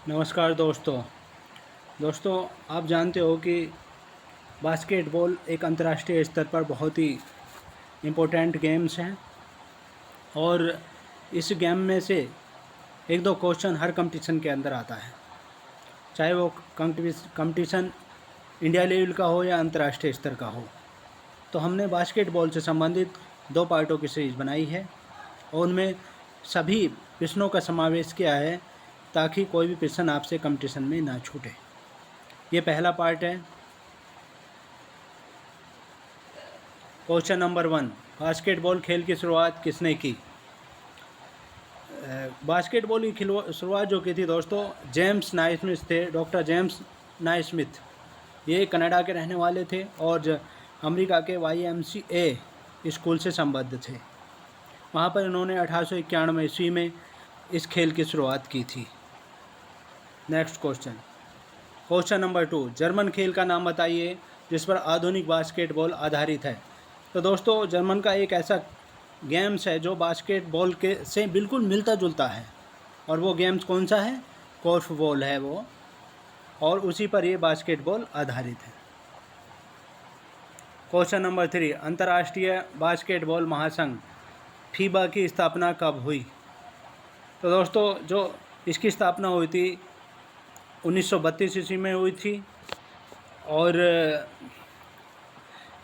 नमस्कार दोस्तों आप जानते हो कि बास्केटबॉल एक अंतर्राष्ट्रीय स्तर पर बहुत ही इम्पोर्टेंट गेम्स हैं और इस गेम में से एक दो क्वेश्चन हर कंपटीशन के अंदर आता है, चाहे वो कंपटीशन इंडिया लेवल का हो या अंतर्राष्ट्रीय स्तर का हो। तो हमने बास्केटबॉल से संबंधित 2 पार्टों की सीरीज़ बनाई है और उनमें सभी प्रश्नों का समावेश किया है ताकि कोई भी प्रश्न आपसे कंपटीशन में ना छूटे। ये पहला पार्ट है। क्वेश्चन नंबर 1, बास्केटबॉल खेल की शुरुआत किसने की? बास्केटबॉल की शुरुआत जो की थी दोस्तों, जेम्स नाइस्मिथ थे। डॉक्टर जेम्स नाइस्मिथ ये कनाडा के रहने वाले थे और अमेरिका के YMCA स्कूल से संबद्ध थे। वहाँ पर इन्होंने 1891 ईस्वी में इस खेल की शुरुआत की थी। नेक्स्ट क्वेश्चन नंबर 2, जर्मन खेल का नाम बताइए जिस पर आधुनिक बास्केटबॉल आधारित है। तो दोस्तों, जर्मन का एक ऐसा गेम्स है जो बास्केटबॉल के से बिल्कुल मिलता जुलता है और वो गेम्स कौन सा है? कोर्फबॉल है वो, और उसी पर ये बास्केटबॉल आधारित है। क्वेश्चन नंबर 3, अंतर्राष्ट्रीय बास्केटबॉल महासंघ फीबा की स्थापना कब हुई? तो दोस्तों, जो इसकी स्थापना हुई थी 1932 ईस्वी में हुई थी और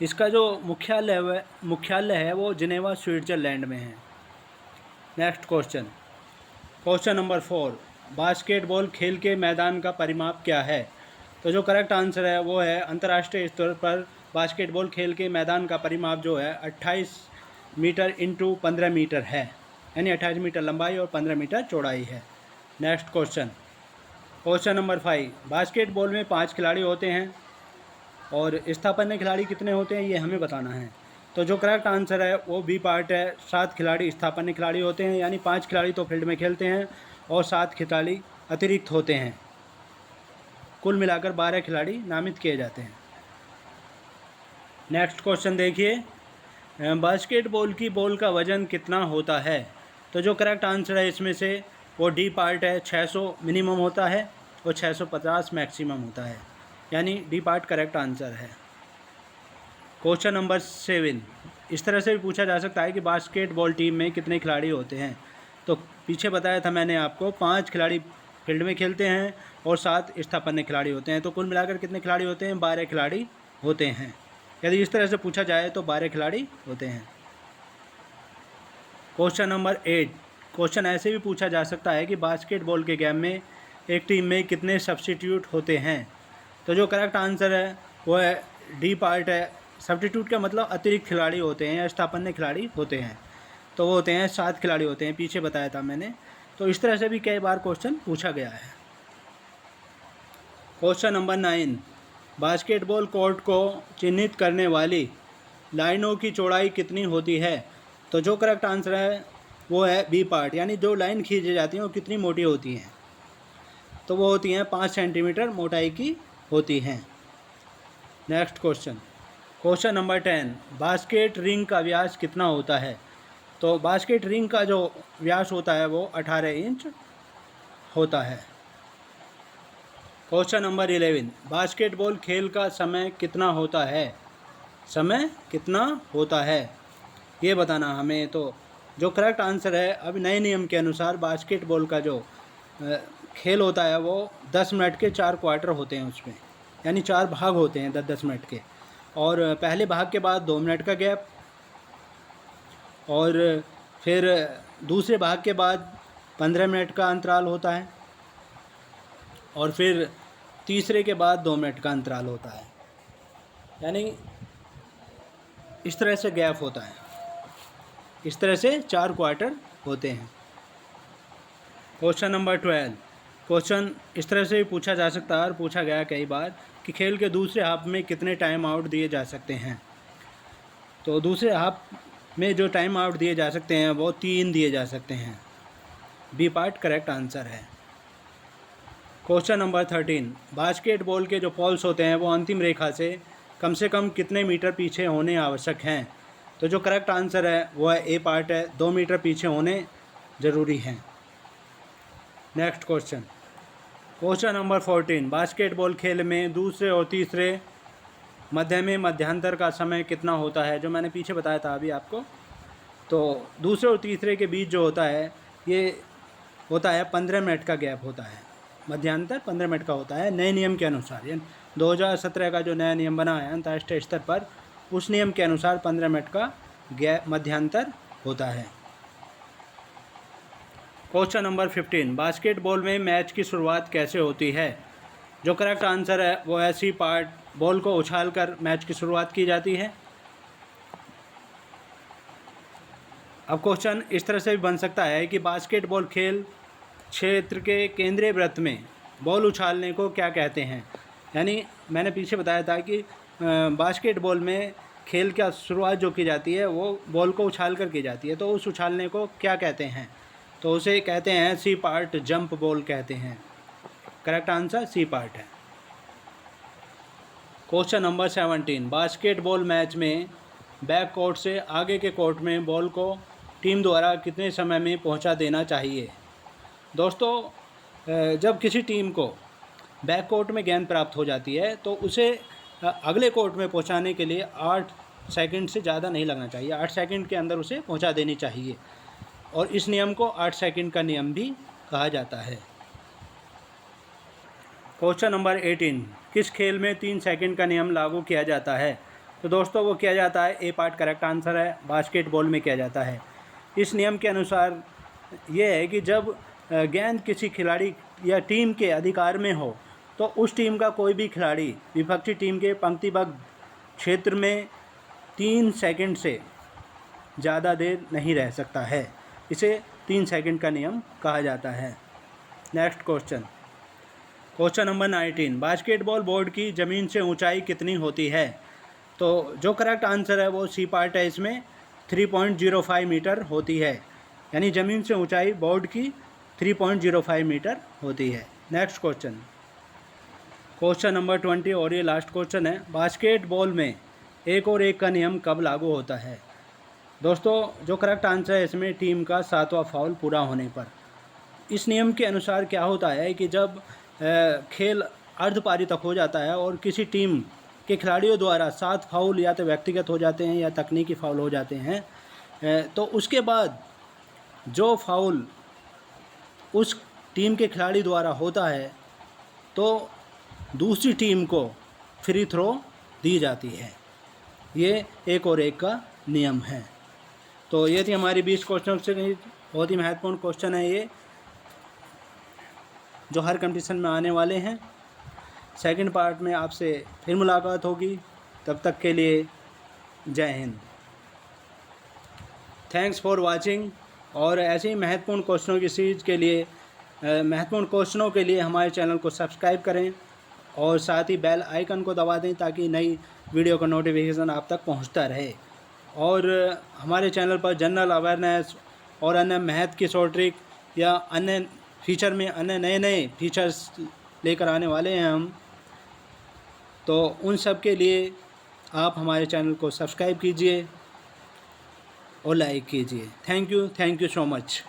इसका जो मुख्यालय है वो जिनेवा स्विट्ज़रलैंड में है। नेक्स्ट क्वेश्चन नंबर 4, बास्केटबॉल खेल के मैदान का परिमाप क्या है? तो जो करेक्ट आंसर है वो है अंतर्राष्ट्रीय स्तर पर बास्केटबॉल खेल के मैदान का परिमाप जो है 28 मीटर इंटू 15 मीटर है, यानी 28 मीटर लंबाई और 15 मीटर चौड़ाई है। नेक्स्ट क्वेश्चन नंबर 5, बास्केटबॉल में 5 खिलाड़ी होते हैं और स्थापन्य खिलाड़ी कितने होते हैं ये हमें बताना है। तो जो करेक्ट आंसर है वो बी पार्ट है, 7 खिलाड़ी स्थापन्य खिलाड़ी होते हैं, यानी 5 खिलाड़ी तो फील्ड में खेलते हैं और 7 खिलाड़ी अतिरिक्त होते हैं। कुल मिलाकर 12 खिलाड़ी नामित किए जाते हैं। नेक्स्ट क्वेश्चन देखिए, बास्केटबॉल की बॉल का वज़न कितना होता है? तो जो करेक्ट आंसर है इसमें से वो डी पार्ट है, 600 मिनिमम होता है और 650 मैक्सिमम होता है, यानी डी पार्ट करेक्ट आंसर है। क्वेश्चन नंबर 7, इस तरह से भी पूछा जा सकता है कि बास्केटबॉल टीम में कितने खिलाड़ी होते हैं? तो पीछे बताया था मैंने आपको, 5 खिलाड़ी फील्ड में खेलते हैं और 7 स्थापन्य खिलाड़ी होते हैं। तो कुल मिलाकर कितने खिलाड़ी होते हैं? 12 खिलाड़ी होते हैं। यदि इस तरह से पूछा जाए तो 12 खिलाड़ी होते हैं। क्वेश्चन नंबर 8, क्वेश्चन ऐसे भी पूछा जा सकता है कि बास्केटबॉल के गेम में एक टीम में कितने सब्स्टिट्यूट होते हैं? तो जो करेक्ट आंसर है वो है डी पार्ट है। सब्स्टिट्यूट का मतलब अतिरिक्त खिलाड़ी होते हैं या स्थापन्य खिलाड़ी होते हैं, तो वो होते हैं 7 खिलाड़ी होते हैं, पीछे बताया था मैंने। तो इस तरह से भी कई बार क्वेश्चन पूछा गया है। क्वेश्चन नंबर 9, बास्केटबॉल कोर्ट को चिन्हित करने वाली लाइनों की चौड़ाई कितनी होती है? तो जो करेक्ट आंसर है वो है बी पार्ट, यानी जो लाइन खींची जाती हैं वो कितनी मोटी होती हैं? तो वो होती हैं 5 सेंटीमीटर मोटाई की होती हैं। Next question number 10, basket ring का व्यास कितना होता है? तो बास्केट रिंग का जो व्यास होता है वो 18 इंच होता है। क्वेश्चन नंबर 11, बास्केटबॉल खेल का समय कितना होता है? समय कितना होता है ये बताना हमें। तो जो करेक्ट आंसर है, अब नए नियम के अनुसार बास्केटबॉल का जो खेल होता है वो 10 मिनट के 4 क्वार्टर होते हैं उसमें, यानी 4 भाग होते हैं 10-10 मिनट के, और पहले भाग के बाद 2 मिनट का गैप, और फिर दूसरे भाग के बाद 15 मिनट का अंतराल होता है, और फिर तीसरे के बाद 2 मिनट का अंतराल होता है, यानी इस तरह से गैप होता है। इस तरह से 4 क्वार्टर होते हैं। क्वेश्चन नंबर 12, क्वेश्चन इस तरह से भी पूछा जा सकता है और पूछा गया कई बार कि खेल के दूसरे हाफ में कितने टाइम आउट दिए जा सकते हैं? तो दूसरे हाफ में जो टाइम आउट दिए जा सकते हैं वो 3 दिए जा सकते हैं। बी पार्ट करेक्ट आंसर है। क्वेश्चन नंबर 13, बास्केटबॉल के जो पॉल्स होते हैं वो अंतिम रेखा से कम कितने मीटर पीछे होने आवश्यक हैं? तो जो करेक्ट आंसर है वो है ए पार्ट है, 2 मीटर पीछे होने ज़रूरी हैं। नेक्स्ट क्वेश्चन नंबर 14, बास्केटबॉल खेल में दूसरे और तीसरे मध्य में मध्यांतर का समय कितना होता है? जो मैंने पीछे बताया था अभी आपको। तो दूसरे और तीसरे के बीच जो होता है ये होता है 15 मिनट का गैप होता है, मध्यांतर 15 मिनट का होता है नए नियम के अनुसार। यानी 2017 का जो नया नियम बना है अंतर्राष्ट्रीय स्तर पर, उस नियम के अनुसार 15 मिनट का गैप मध्यांतर होता है। क्वेश्चन नंबर 15, बास्केटबॉल में मैच की शुरुआत कैसे होती है? जो करेक्ट आंसर है वो है सी पार्ट, बॉल को उछालकर मैच की शुरुआत की जाती है। अब क्वेश्चन इस तरह से भी बन सकता है कि बास्केटबॉल खेल क्षेत्र के केंद्रीय वृत्त में बॉल उछालने को क्या कहते हैं? यानी मैंने पीछे बताया था कि बास्केटबॉल में खेल का शुरुआत जो की जाती है वो बॉल को उछाल कर की जाती है, तो उस उछालने को क्या कहते हैं? तो उसे कहते हैं सी पार्ट, जंप बॉल कहते हैं। करेक्ट आंसर सी पार्ट है। क्वेश्चन नंबर 17, बास्केटबॉल मैच में बैक कोर्ट से आगे के कोर्ट में बॉल को टीम द्वारा कितने समय में पहुंचा देना चाहिए? दोस्तों, जब किसी टीम को बैक कोर्ट में गेंद प्राप्त हो जाती है तो उसे अगले कोर्ट में पहुंचाने के लिए 8 सेकंड से ज़्यादा नहीं लगना चाहिए। 8 सेकंड के अंदर उसे पहुंचा देनी चाहिए, और इस नियम को 8 सेकंड का नियम भी कहा जाता है। क्वेश्चन नंबर 18, किस खेल में 3 सेकंड का नियम लागू किया जाता है? तो दोस्तों वो किया जाता है, ए पार्ट करेक्ट आंसर है, बास्केटबॉल में किया जाता है। इस नियम के अनुसार ये है कि जब गेंद किसी खिलाड़ी या टीम के अधिकार में हो तो उस टीम का कोई भी खिलाड़ी विपक्षी टीम के पंक्तिबद्ध क्षेत्र में 3 सेकंड से ज़्यादा देर नहीं रह सकता है। इसे 3 सेकंड का नियम कहा जाता है। Next question, question number 19, basketball board की ज़मीन से ऊंचाई कितनी होती है? तो जो करेक्ट आंसर है वो सी पार्ट है, इसमें 3.05 मीटर होती है। यानी ज़मीन से ऊंचाई बोर्ड की 3.05 मीटर होती है। नेक्स्ट क्वेश्चन, क्वेश्चन नंबर 20 और ये लास्ट क्वेश्चन है, बास्केटबॉल में 1 और 1 का नियम कब लागू होता है? दोस्तों जो करेक्ट आंसर है इसमें टीम का 7वां फाउल पूरा होने पर। इस नियम के अनुसार क्या होता है कि जब खेल अर्धपारी तक हो जाता है और किसी टीम के खिलाड़ियों द्वारा 7 फाउल या तो व्यक्तिगत हो जाते हैं या तकनीकी फाउल हो जाते हैं, तो उसके बाद जो फाउल उस टीम के खिलाड़ी द्वारा होता है तो दूसरी टीम को फ्री थ्रो दी जाती है। ये 1 और 1 का नियम है। तो ये थी हमारी 20 क्वेश्चन से, बहुत ही महत्वपूर्ण क्वेश्चन है ये, जो हर कंपटीशन में आने वाले हैं। सेकंड पार्ट में आपसे फिर मुलाकात होगी, तब तक के लिए जय हिंद। Thanks for watching. और ऐसे ही महत्वपूर्ण क्वेश्चनों की सीरीज के लिए, महत्वपूर्ण क्वेश्चनों के लिए हमारे चैनल को सब्सक्राइब करें और साथ ही बेल आइकन को दबा दें ताकि नई वीडियो का नोटिफिकेशन आप तक पहुंचता रहे। और हमारे चैनल पर जनरल अवेयरनेस और अन्य मैथ की शॉर्ट ट्रिक या अन्य फीचर में अन्य नए फीचर्स लेकर आने वाले हैं हम, तो उन सब के लिए आप हमारे चैनल को सब्सक्राइब कीजिए और लाइक कीजिए। Thank you so much.